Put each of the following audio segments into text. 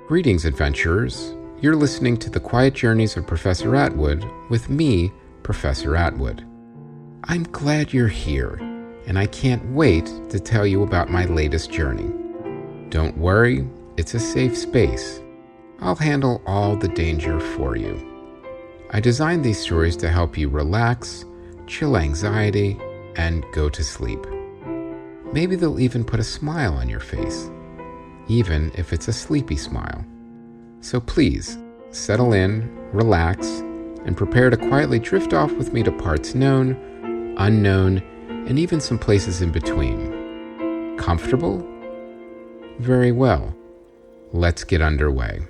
Greetings, adventurers. You're listening to The Quiet Journeys of Professor Atwood with me, Professor Atwood. I'm glad you're here, and I can't wait to tell you about my latest journey. Don't worry, it's a safe space. I'll handle all the danger for you. I designed these stories to help you relax, chill anxiety, and go to sleep. Maybe they'll even put a smile on your face, even if it's a sleepy smile. So please, settle in, relax, and prepare to quietly drift off with me to parts known, unknown, and even some places in between. Comfortable? Very well. Let's get underway.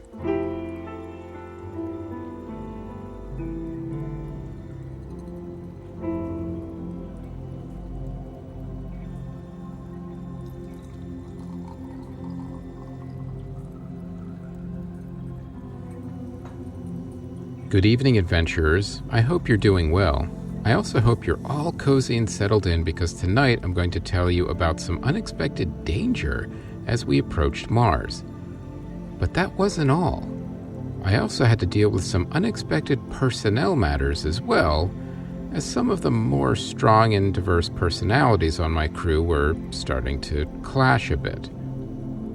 Good evening, adventurers. I hope you're doing well. I also hope you're all cozy and settled in because tonight I'm going to tell you about some unexpected danger as we approached Mars. But that wasn't all. I also had to deal with some unexpected personnel matters as well, as some of the more strong and diverse personalities on my crew were starting to clash a bit.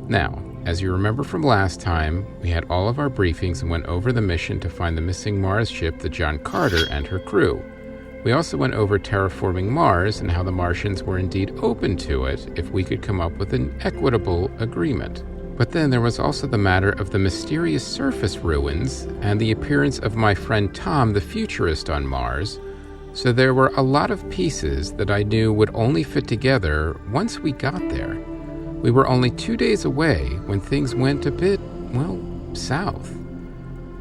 Now, as you remember from last time, we had all of our briefings and went over the mission to find the missing Mars ship, the John Carter, and her crew. We also went over terraforming Mars and how the Martians were indeed open to it if we could come up with an equitable agreement. But then there was also the matter of the mysterious surface ruins and the appearance of my friend Tom, the futurist, on Mars. So there were a lot of pieces that I knew would only fit together once we got there. We were only 2 days away when things went a bit, south.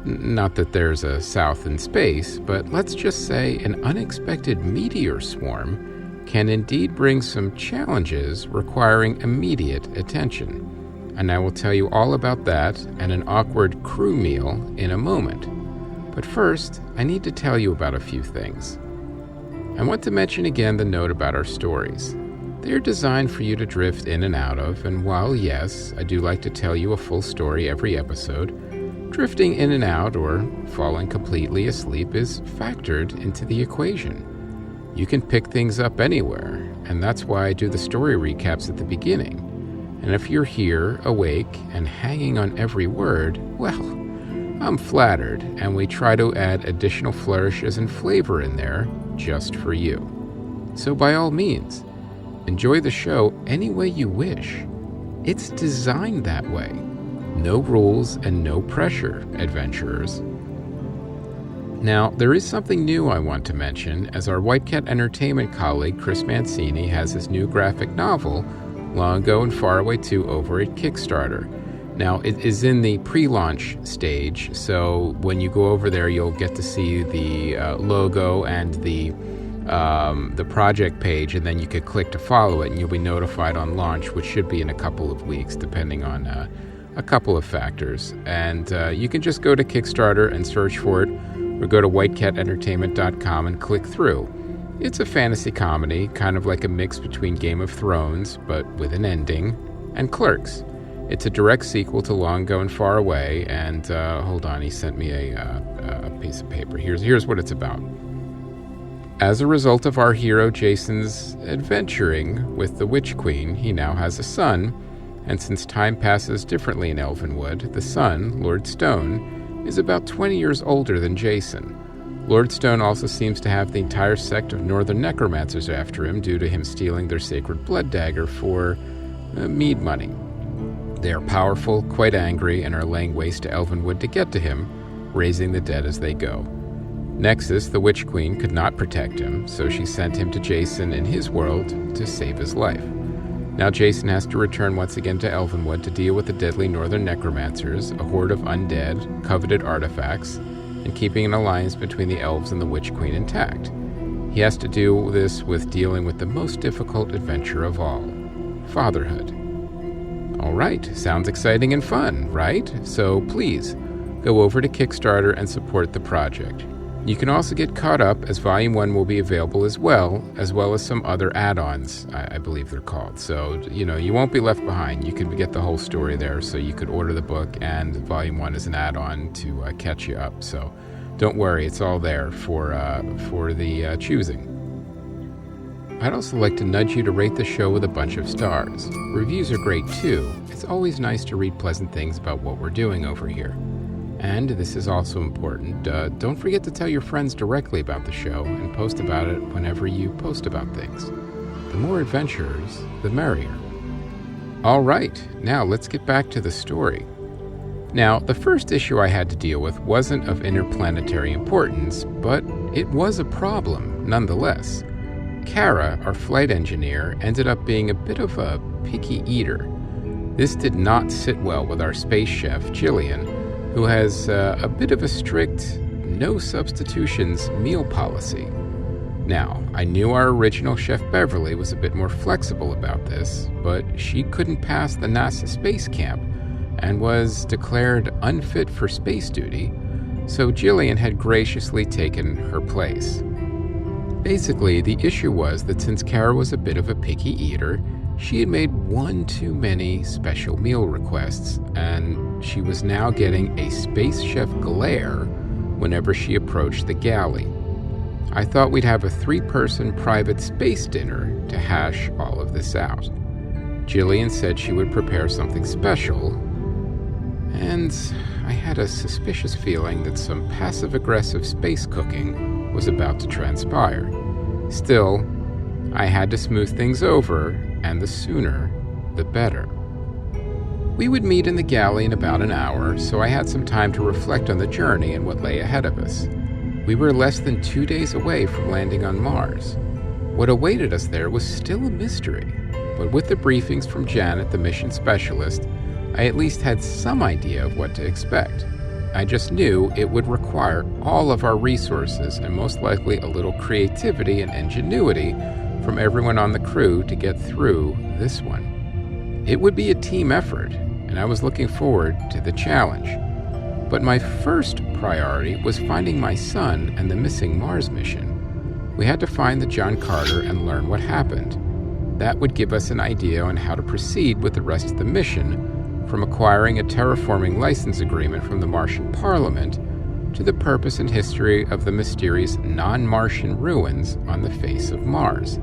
Not that there's a south in space, but let's just say an unexpected meteor storm can indeed bring some challenges requiring immediate attention. And I will tell you all about that and an awkward crew meal in a moment. But first, I need to tell you about a few things. I want to mention again the note about our stories. They're designed for you to drift in and out of, and while yes, I do like to tell you a full story every episode, drifting in and out or falling completely asleep is factored into the equation. You can pick things up anywhere, and that's why I do the story recaps at the beginning. And if you're here, awake, and hanging on every word, well, I'm flattered, and we try to add additional flourishes and flavor in there just for you. So by all means, enjoy the show any way you wish. It's designed that way. No rules and no pressure, adventurers. Now, there is something new I want to mention, as our White Cat Entertainment colleague Chris Mancini has his new graphic novel, Long Ago and Far Away 2, over at Kickstarter. Now, it is in the pre-launch stage, so when you go over there, you'll get to see the logo and the project page, and then you could click to follow it, and you'll be notified on launch, which should be in a couple of weeks, depending on a couple of factors. And you can just go to Kickstarter and search for it, or go to whitecatentertainment.com and click through. It's a fantasy comedy, kind of like a mix between Game of Thrones, but with an ending, and Clerks. It's a direct sequel to Long Ago and Far Away, and hold on, he sent me a piece of paper. Here's what it's about. As a result of our hero Jason's adventuring with the Witch Queen, he now has a son, and since time passes differently in Elvenwood, the son, Lord Stone, is about 20 years older than Jason. Lord Stone also seems to have the entire sect of northern necromancers after him due to him stealing their sacred blood dagger for mead money. They are powerful, quite angry, and are laying waste to Elvenwood to get to him, raising the dead as they go. Nexus, the Witch Queen, could not protect him, so she sent him to Jason in his world to save his life. Now Jason has to return once again to Elvenwood to deal with the deadly northern necromancers, a horde of undead, coveted artifacts, and keeping an alliance between the elves and the Witch Queen intact. He has to do this with dealing with the most difficult adventure of all, fatherhood. All right, sounds exciting and fun, right? So please, go over to Kickstarter and support the project. You can also get caught up, as Volume 1 will be available as well as some other add-ons, I believe they're called. So, you won't be left behind. You can get the whole story there, so you could order the book, and Volume 1 is an add-on to catch you up. So don't worry, it's all there for the choosing. I'd also like to nudge you to rate the show with a bunch of stars. Reviews are great too. It's always nice to read pleasant things about what we're doing over here. And this is also important, don't forget to tell your friends directly about the show and post about it whenever you post about things. The more adventures, the merrier. All right, now let's get back to the story. Now, the first issue I had to deal with wasn't of interplanetary importance, but it was a problem nonetheless. Kara, our flight engineer, ended up being a bit of a picky eater. This did not sit well with our space chef, Jillian, who has a bit of a strict no substitutions meal policy. Now, I knew our original Chef Beverly was a bit more flexible about this, but she couldn't pass the NASA space camp and was declared unfit for space duty, so Jillian had graciously taken her place. Basically, the issue was that since Kara was a bit of a picky eater, she had made one too many special meal requests, and she was now getting a space chef glare whenever she approached the galley. I thought we'd have a 3-person private space dinner to hash all of this out. Jillian said she would prepare something special, and I had a suspicious feeling that some passive-aggressive space cooking was about to transpire. Still, I had to smooth things over, and the sooner, the better. We would meet in the galley in about an hour, so I had some time to reflect on the journey and what lay ahead of us. We were less than 2 days away from landing on Mars. What awaited us there was still a mystery, but with the briefings from Janet, the mission specialist, I at least had some idea of what to expect. I just knew it would require all of our resources and most likely a little creativity and ingenuity from everyone on the crew to get through this one. It would be a team effort, and I was looking forward to the challenge. But my first priority was finding my son and the missing Mars mission. We had to find the John Carter and learn what happened. That would give us an idea on how to proceed with the rest of the mission, from acquiring a terraforming license agreement from the Martian Parliament to the purpose and history of the mysterious non-Martian ruins on the face of Mars.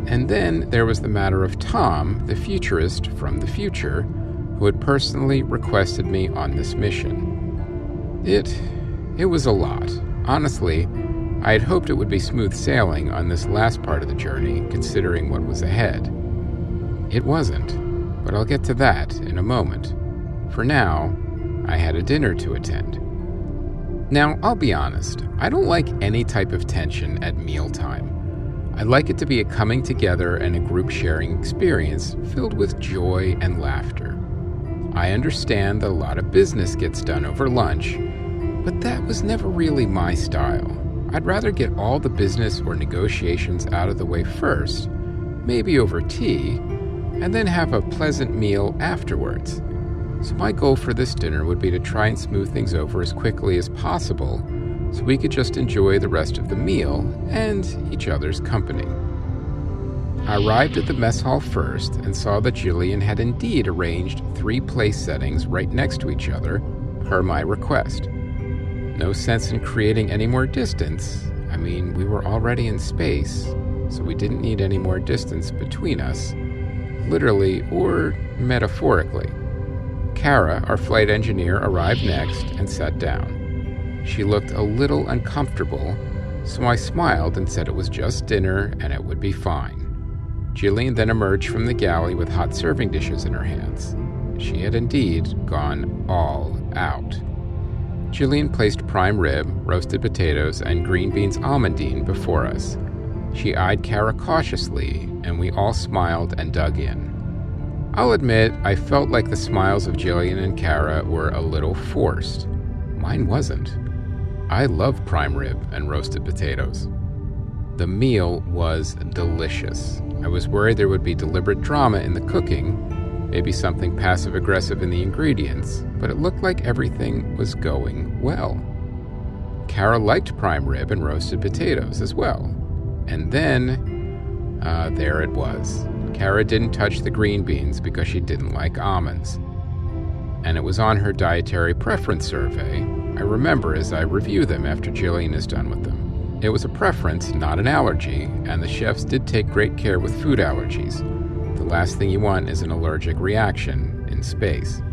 And then there was the matter of Tom, the futurist from the future, who had personally requested me on this mission. It was a lot. Honestly, I had hoped it would be smooth sailing on this last part of the journey, considering what was ahead. It wasn't, but I'll get to that in a moment. For now, I had a dinner to attend. Now, I'll be honest, I don't like any type of tension at mealtime. I'd like it to be a coming together and a group sharing experience filled with joy and laughter. I understand that a lot of business gets done over lunch, but that was never really my style. I'd rather get all the business or negotiations out of the way first, maybe over tea, and then have a pleasant meal afterwards. So my goal for this dinner would be to try and smooth things over as quickly as possible so we could just enjoy the rest of the meal and each other's company. I arrived at the mess hall first and saw that Jillian had indeed arranged 3 place settings right next to each other, per my request. No sense in creating any more distance. I mean, we were already in space, so we didn't need any more distance between us, literally or metaphorically. Kara, our flight engineer, arrived next and sat down. She looked a little uncomfortable, so I smiled and said it was just dinner and it would be fine. Jillian then emerged from the galley with hot serving dishes in her hands. She had indeed gone all out. Jillian placed prime rib, roasted potatoes, and green beans almondine before us. She eyed Kara cautiously, and we all smiled and dug in. I'll admit, I felt like the smiles of Jillian and Kara were a little forced. Mine wasn't. I love prime rib and roasted potatoes. The meal was delicious. I was worried there would be deliberate drama in the cooking, maybe something passive-aggressive in the ingredients, but it looked like everything was going well. Kara liked prime rib and roasted potatoes as well. And then, there it was. Kara didn't touch the green beans because she didn't like almonds. And it was on her dietary preference survey. I remember as I review them after Jillian is done with them. It was a preference, not an allergy, and the chefs did take great care with food allergies. The last thing you want is an allergic reaction in space.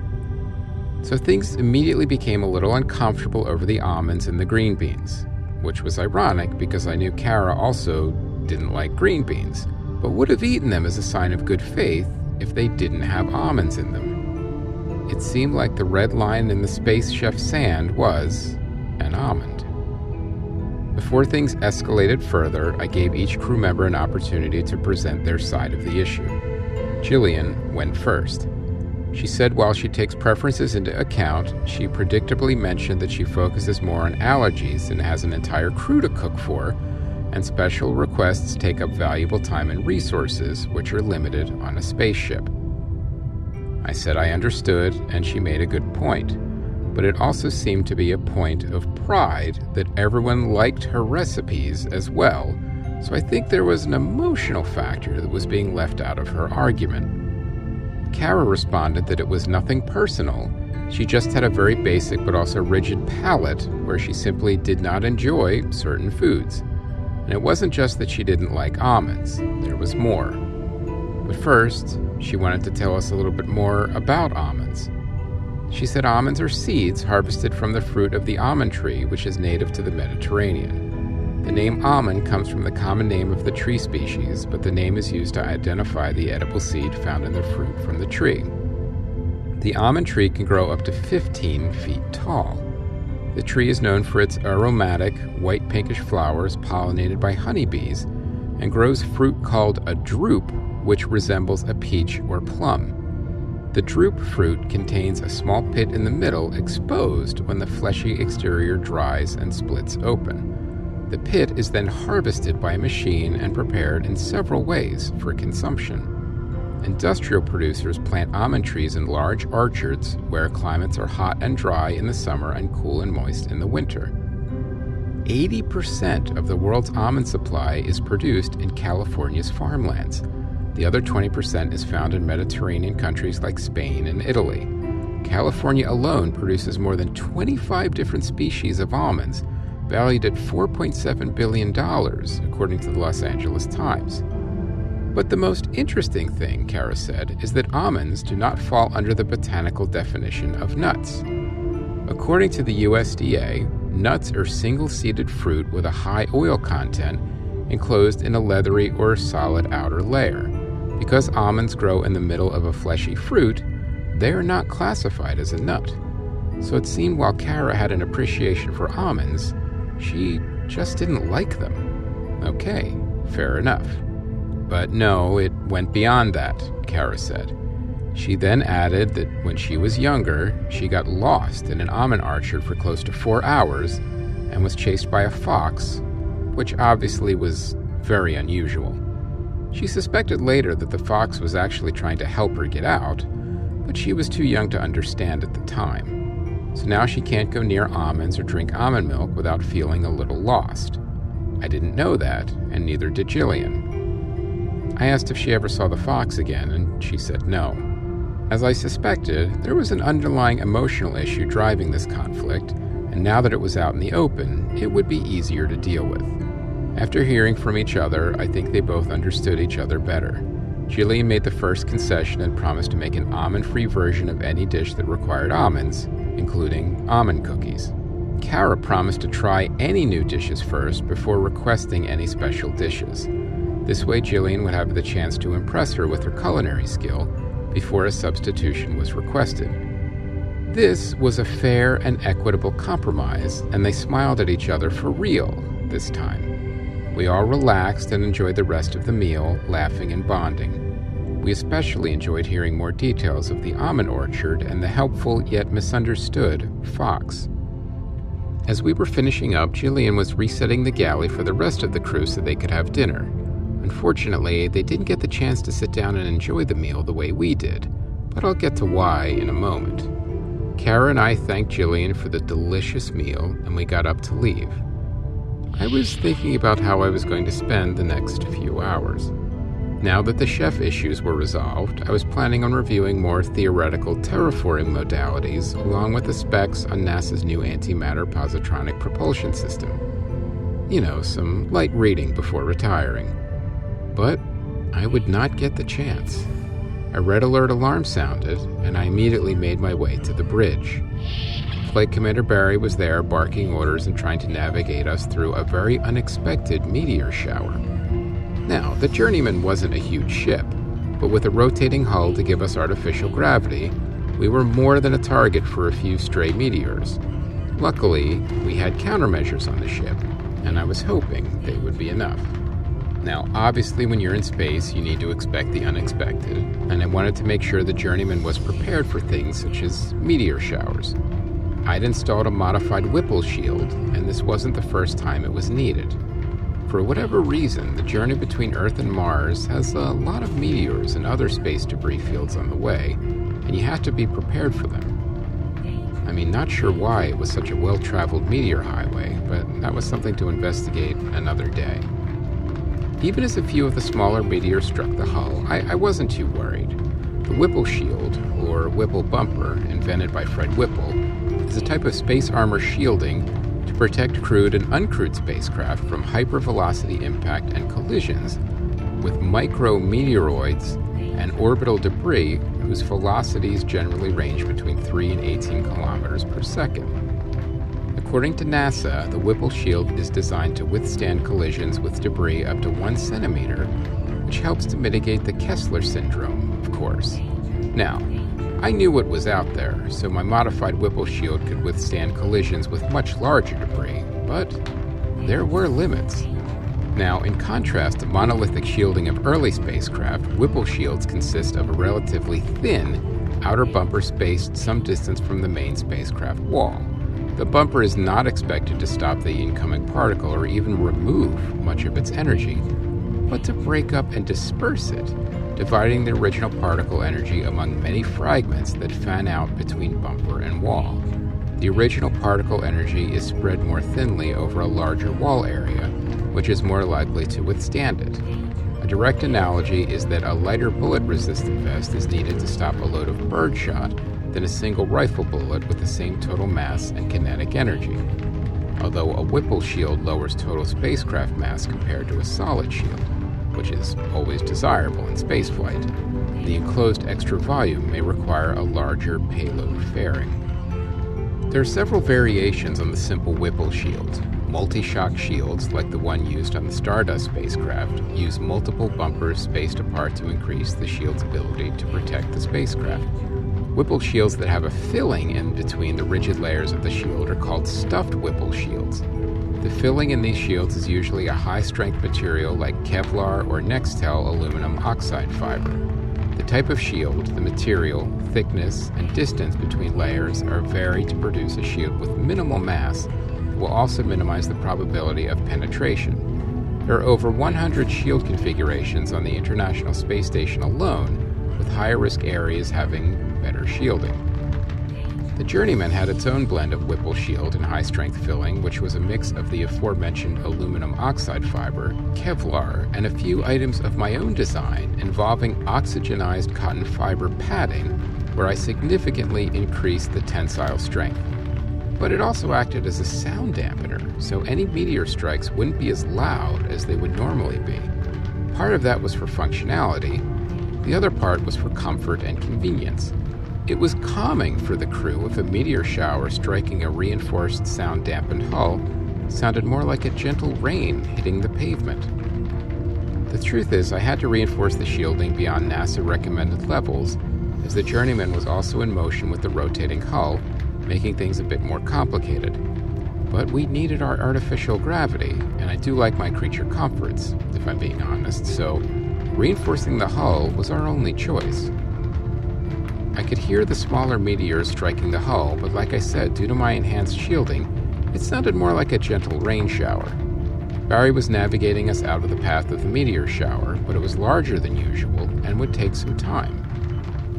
So things immediately became a little uncomfortable over the almonds and the green beans, which was ironic because I knew Kara also didn't like green beans, but would have eaten them as a sign of good faith if they didn't have almonds in them. It seemed like the red line in the space chef's sand was an almond. Before things escalated further, I gave each crew member an opportunity to present their side of the issue. Jillian went first. She said while she takes preferences into account, she predictably mentioned that she focuses more on allergies and has an entire crew to cook for, and special requests take up valuable time and resources, which are limited on a spaceship. I said I understood, and she made a good point, but it also seemed to be a point of pride that everyone liked her recipes as well, so I think there was an emotional factor that was being left out of her argument. Kara responded that it was nothing personal. She just had a very basic but also rigid palate where she simply did not enjoy certain foods. And it wasn't just that she didn't like almonds. There was more. But first, she wanted to tell us a little bit more about almonds. She said almonds are seeds harvested from the fruit of the almond tree, which is native to the Mediterranean. The name almond comes from the common name of the tree species, but the name is used to identify the edible seed found in the fruit from the tree. The almond tree can grow up to 15 feet tall. The tree is known for its aromatic, white pinkish flowers pollinated by honeybees, and grows fruit called a drupe, which resembles a peach or plum. The drupe fruit contains a small pit in the middle exposed when the fleshy exterior dries and splits open. The pit is then harvested by a machine and prepared in several ways for consumption. Industrial producers plant almond trees in large orchards where climates are hot and dry in the summer and cool and moist in the winter. 80% of the world's almond supply is produced in California's farmlands. The other 20% is found in Mediterranean countries like Spain and Italy. California alone produces more than 25 different species of almonds, valued at $4.7 billion, according to the Los Angeles Times. But the most interesting thing, Kara said, is that almonds do not fall under the botanical definition of nuts. According to the USDA, nuts are single-seeded fruit with a high oil content enclosed in a leathery or solid outer layer. Because almonds grow in the middle of a fleshy fruit, they are not classified as a nut. So it seemed while Kara had an appreciation for almonds, she just didn't like them. Okay, fair enough. But no, it went beyond that, Kara said. She then added that when she was younger, she got lost in an almond orchard for close to 4 hours and was chased by a fox, which obviously was very unusual. She suspected later that the fox was actually trying to help her get out, but she was too young to understand at the time. So now she can't go near almonds or drink almond milk without feeling a little lost. I didn't know that, and neither did Jillian. I asked if she ever saw the fox again, and she said no. As I suspected, there was an underlying emotional issue driving this conflict, and now that it was out in the open, it would be easier to deal with. After hearing from each other, I think they both understood each other better. Jillian made the first concession and promised to make an almond-free version of any dish that required almonds, including almond cookies. Kara promised to try any new dishes first before requesting any special dishes. This way Jillian would have the chance to impress her with her culinary skill before a substitution was requested. This was a fair and equitable compromise, and they smiled at each other for real this time. We all relaxed and enjoyed the rest of the meal, laughing and bonding. We especially enjoyed hearing more details of the almond orchard and the helpful yet misunderstood fox. As we were finishing up, Jillian was resetting the galley for the rest of the crew so they could have dinner. Unfortunately, they didn't get the chance to sit down and enjoy the meal the way we did, but I'll get to why in a moment. Kara and I thanked Jillian for the delicious meal, and we got up to leave. I was thinking about how I was going to spend the next few hours. Now that the chef issues were resolved, I was planning on reviewing more theoretical terraforming modalities along with the specs on NASA's new antimatter positronic propulsion system. You know, some light reading before retiring. But I would not get the chance. A red alert alarm sounded, and I immediately made my way to the bridge. Flight Commander Barry was there barking orders and trying to navigate us through a very unexpected meteor shower. Now, the Journeyman wasn't a huge ship, but with a rotating hull to give us artificial gravity, we were more than a target for a few stray meteors. Luckily, we had countermeasures on the ship, and I was hoping they would be enough. Now, obviously, when you're in space, you need to expect the unexpected, and I wanted to make sure the Journeyman was prepared for things such as meteor showers. I'd installed a modified Whipple shield, and this wasn't the first time it was needed. For whatever reason, the journey between Earth and Mars has a lot of meteors and other space debris fields on the way, and you have to be prepared for them. I mean, not sure why it was such a well-traveled meteor highway, but that was something to investigate another day. Even as a few of the smaller meteors struck the hull, I wasn't too worried. The Whipple shield, or Whipple bumper, invented by Fred Whipple, is a type of space armor shielding to protect crewed and uncrewed spacecraft from hypervelocity impact and collisions with micrometeoroids and orbital debris whose velocities generally range between 3 and 18 kilometers per second. According to NASA, the Whipple shield is designed to withstand collisions with debris up to 1 centimeter, which helps to mitigate the Kessler syndrome, of course. Now, I knew what was out there, so my modified Whipple shield could withstand collisions with much larger debris, but there were limits. Now, in contrast to monolithic shielding of early spacecraft, Whipple shields consist of a relatively thin outer bumper spaced some distance from the main spacecraft wall. The bumper is not expected to stop the incoming particle or even remove much of its energy, but to break up and disperse it, dividing the original particle energy among many fragments that fan out between bumper and wall. The original particle energy is spread more thinly over a larger wall area, which is more likely to withstand it. A direct analogy is that a lighter bullet-resistant vest is needed to stop a load of birdshot than a single rifle bullet with the same total mass and kinetic energy. Although a Whipple shield lowers total spacecraft mass compared to a solid shield, which is always desirable in spaceflight, the enclosed extra volume may require a larger payload fairing. There are several variations on the simple Whipple shield. Multi-shock shields, like the one used on the Stardust spacecraft, use multiple bumpers spaced apart to increase the shield's ability to protect the spacecraft. Whipple shields that have a filling in between the rigid layers of the shield are called stuffed Whipple shields. The filling in these shields is usually a high-strength material like Kevlar or Nextel aluminum oxide fiber. The type of shield, the material, thickness, and distance between layers are varied to produce a shield with minimal mass that will also minimize the probability of penetration. There are over 100 shield configurations on the International Space Station alone, with higher-risk areas having better shielding. The Journeyman had its own blend of Whipple shield and high-strength filling, which was a mix of the aforementioned aluminum oxide fiber, Kevlar, and a few items of my own design involving oxygenized cotton fiber padding, where I significantly increased the tensile strength. But it also acted as a sound dampener, so any meteor strikes wouldn't be as loud as they would normally be. Part of that was for functionality, the other part was for comfort and convenience. It was calming for the crew if a meteor shower striking a reinforced sound-dampened hull sounded more like a gentle rain hitting the pavement. The truth is, I had to reinforce the shielding beyond NASA-recommended levels, as the Journeyman was also in motion with the rotating hull, making things a bit more complicated. But we needed our artificial gravity, and I do like my creature comforts, if I'm being honest, so reinforcing the hull was our only choice. I could hear the smaller meteors striking the hull, but like I said, due to my enhanced shielding, it sounded more like a gentle rain shower. Barry was navigating us out of the path of the meteor shower, but it was larger than usual and would take some time.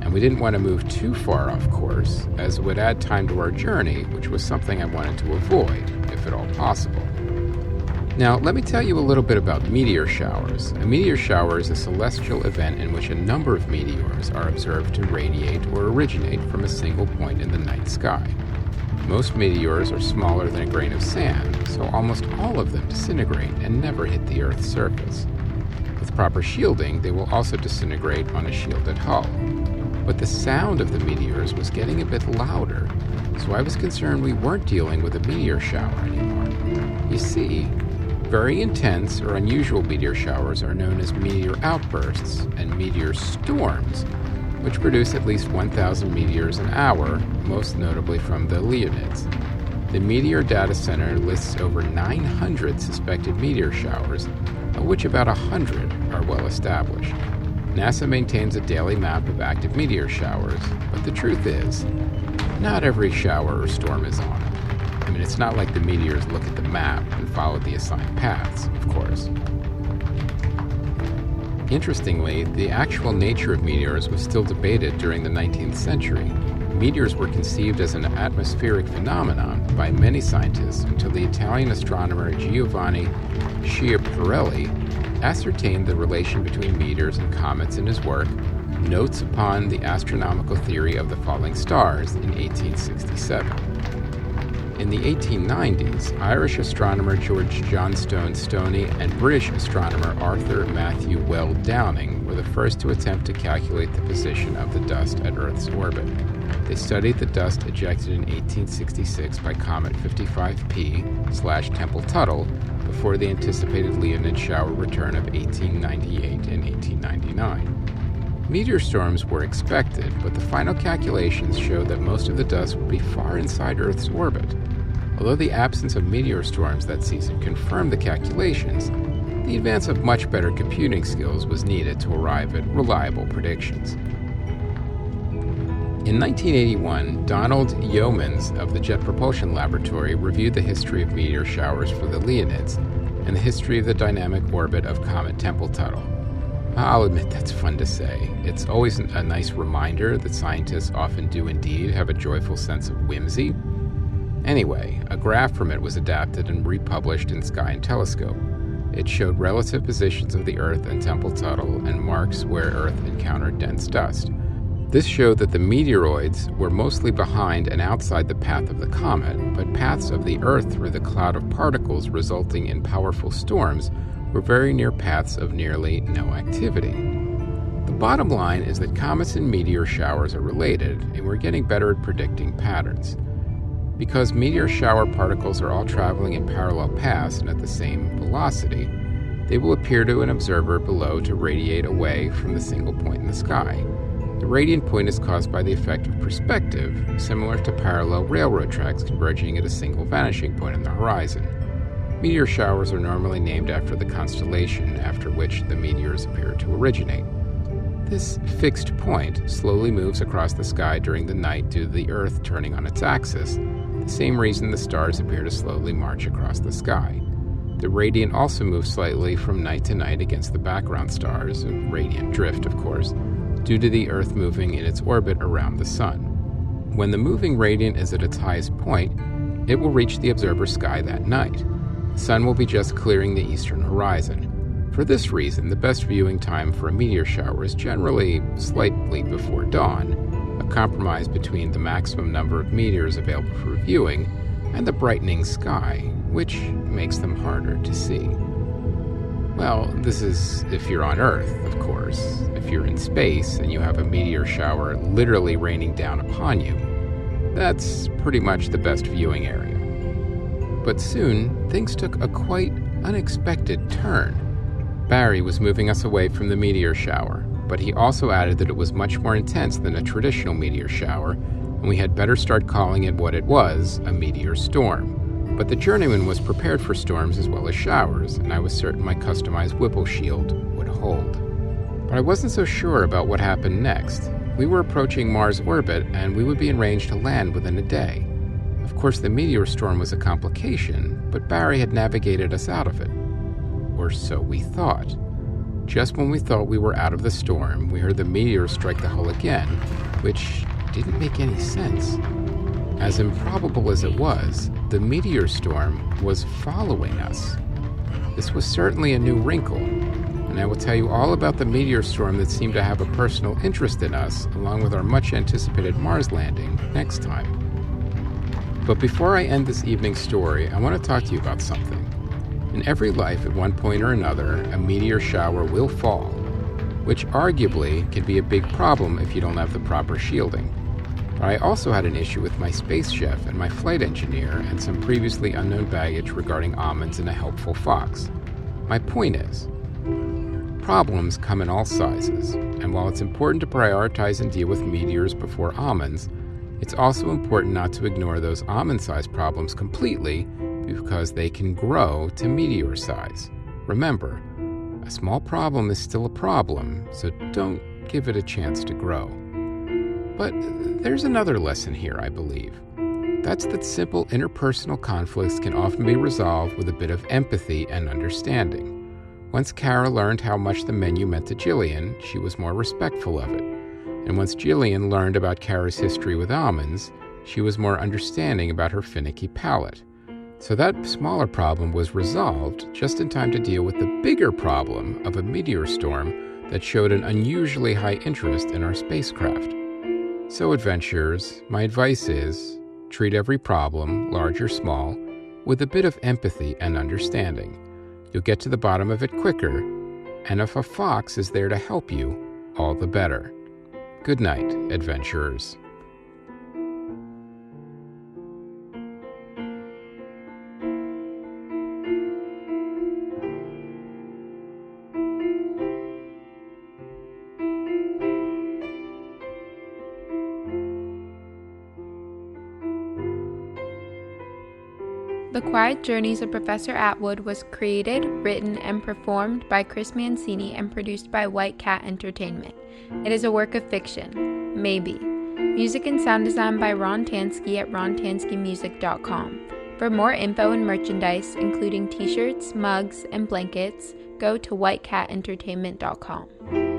And and we didn't want to move too far off course, as it would add time to our journey, which was something I wanted to avoid, if at all possible. Now, let me tell you a little bit about meteor showers. A meteor shower is a celestial event in which a number of meteors are observed to radiate or originate from a single point in the night sky. Most meteors are smaller than a grain of sand, so almost all of them disintegrate and never hit the Earth's surface. With proper shielding, they will also disintegrate on a shielded hull. But the sound of the meteors was getting a bit louder, so I was concerned we weren't dealing with a meteor shower anymore. You see, very intense or unusual meteor showers are known as meteor outbursts and meteor storms, which produce at least 1,000 meteors an hour, most notably from the Leonids. The Meteor Data Center lists over 900 suspected meteor showers, of which about 100 are well established. NASA maintains a daily map of active meteor showers, but the truth is, not every shower or storm is on it. I mean, it's not like the meteors look at the map and follow the assigned paths, of course. Interestingly, the actual nature of meteors was still debated during the 19th century. Meteors were conceived as an atmospheric phenomenon by many scientists until the Italian astronomer Giovanni Schiaparelli ascertained the relation between meteors and comets in his work, Notes upon the Astronomical Theory of the Falling Stars, in 1867. In the 1890s, Irish astronomer George Johnstone Stoney and British astronomer Arthur Matthew Weld Downing were the first to attempt to calculate the position of the dust at Earth's orbit. They studied the dust ejected in 1866 by Comet 55P/Tempel-Tuttle before the anticipated Leonid shower return of 1898 and 1899. Meteor storms were expected, but the final calculations showed that most of the dust would be far inside Earth's orbit. Although the absence of meteor storms that season confirmed the calculations, the advance of much better computing skills was needed to arrive at reliable predictions. In 1981, Donald Yeomans of the Jet Propulsion Laboratory reviewed the history of meteor showers for the Leonids and the history of the dynamic orbit of Comet Tempel-Tuttle. I'll admit that's fun to say. It's always a nice reminder that scientists often do indeed have a joyful sense of whimsy. Anyway, a graph from it was adapted and republished in Sky and Telescope. It showed relative positions of the Earth and Tempel-Tuttle and marks where Earth encountered dense dust. This showed that the meteoroids were mostly behind and outside the path of the comet, but paths of the Earth through the cloud of particles resulting in powerful storms were very near paths of nearly no activity. The bottom line is that comets and meteor showers are related, and we're getting better at predicting patterns. Because meteor shower particles are all traveling in parallel paths and at the same velocity, they will appear to an observer below to radiate away from the single point in the sky. The radiant point is caused by the effect of perspective, similar to parallel railroad tracks converging at a single vanishing point on the horizon. Meteor showers are normally named after the constellation after which the meteors appear to originate. This fixed point slowly moves across the sky during the night due to the Earth turning on its axis, the same reason the stars appear to slowly march across the sky. The radiant also moves slightly from night to night against the background stars, a radiant drift, of course, due to the Earth moving in its orbit around the Sun. When the moving radiant is at its highest point, it will reach the observer's sky that night. The Sun will be just clearing the eastern horizon. For this reason, the best viewing time for a meteor shower is generally slightly before dawn, a compromise between the maximum number of meteors available for viewing and the brightening sky, which makes them harder to see. Well, this is if you're on Earth, of course. If you're in space and you have a meteor shower literally raining down upon you, that's pretty much the best viewing area. But soon, things took a quite unexpected turn. Barry was moving us away from the meteor shower, but he also added that it was much more intense than a traditional meteor shower, and we had better start calling it what it was, a meteor storm. But the journeyman was prepared for storms as well as showers, and I was certain my customized Whipple shield would hold. But I wasn't so sure about what happened next. We were approaching Mars' orbit, and we would be in range to land within a day. Of course, the meteor storm was a complication, but Barry had navigated us out of it. Or so we thought. Just when we thought we were out of the storm, we heard the meteors strike the hull again, which didn't make any sense. As improbable as it was, the meteor storm was following us. This was certainly a new wrinkle, and I will tell you all about the meteor storm that seemed to have a personal interest in us, along with our much-anticipated Mars landing, next time. But before I end this evening's story, I want to talk to you about something. In every life, at one point or another, a meteor shower will fall, which arguably can be a big problem if you don't have the proper shielding. But I also had an issue with my space chef and my flight engineer and some previously unknown baggage regarding almonds and a helpful fox. My point is, problems come in all sizes, and while it's important to prioritize and deal with meteors before almonds, it's also important not to ignore those almond-sized problems completely because they can grow to meteor size. Remember, a small problem is still a problem, so don't give it a chance to grow. But there's another lesson here, I believe. That's that simple interpersonal conflicts can often be resolved with a bit of empathy and understanding. Once Kara learned how much the menu meant to Jillian, she was more respectful of it. And once Jillian learned about Kara's history with almonds, she was more understanding about her finicky palate. So that smaller problem was resolved just in time to deal with the bigger problem of a meteor storm that showed an unusually high interest in our spacecraft. So adventurers, my advice is, treat every problem, large or small, with a bit of empathy and understanding. You'll get to the bottom of it quicker, and if a fox is there to help you, all the better. Good night, adventurers. The Quiet Journeys of Professor Atwood was created, written, and performed by Chris Mancini and produced by White Cat Entertainment. It is a work of fiction. Maybe. Music and sound design by Ron Tansky at rontanskymusic.com. For more info and merchandise, including t-shirts, mugs, and blankets, go to whitecatentertainment.com.